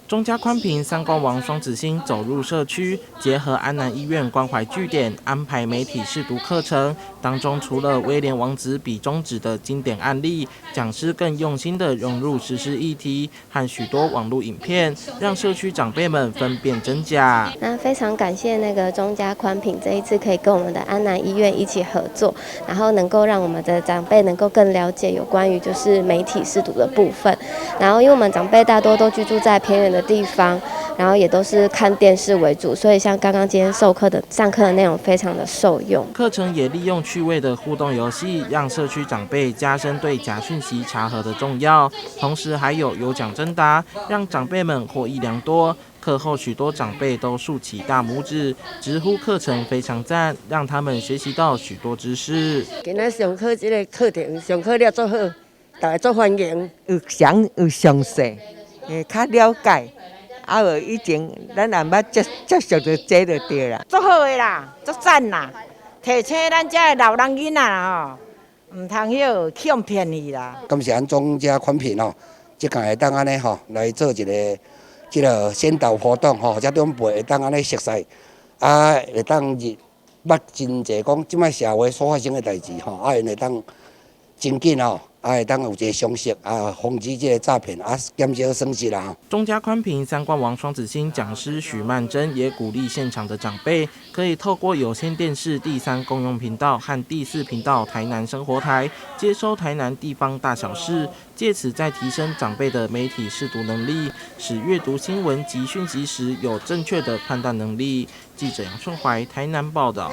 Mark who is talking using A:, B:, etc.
A: 中嘉宽屏三光王双子星走入社区，结合安南医院关怀据点，安排媒体试读课程。当中除了威廉王子比中指的经典案例，讲师更用心地融入时事议题和许多网络影片，让社区长辈们分辨真假。
B: 那非常感谢那个中嘉宽屏这一次可以跟我们的安南医院一起合作，然后能够让我们的长辈能够更了解有关于就是媒体试读的部分。然后因为我们长辈大多都居住在偏远的地方，然后也都是看电视为主，所以像刚刚今天上课的内容非常的受用。
A: 课程也利用趣味的互动游戏，让社区长辈加深对假讯息查核的重要，同时还有奖征答，让长辈们获益良多。课后许多长辈都竖起大拇指，直呼课程非常赞，让他们学习到许多知识。
C: 今仔上课这个课程上课了做好，大家做欢迎，有详细，较了解。啊，以前咱也捌接触到这就对啦，做好的啦，做赞啦，提醒咱这的老人囡仔啦吼，唔通去用骗去啦。
D: 感谢咱中嘉宽屏吼，即个会当安尼吼来做一个即个先导活动吼，或者长辈会当安尼熟悉，啊会当捌真济讲即摆社会所发生的代志吼，啊因会当真紧吼。会当有一个常识防止这个诈骗减少损失啦。
A: 中嘉宽屏三冠王双子星讲师许曼珍也鼓励现场的长辈，可以透过有线电视第3公用频道和第4频道台南生活台，接收台南地方大小事，借此再提升长辈的媒体识读能力，使阅读新闻及讯息时有正确的判断能力。记者杨顺怀台南报道。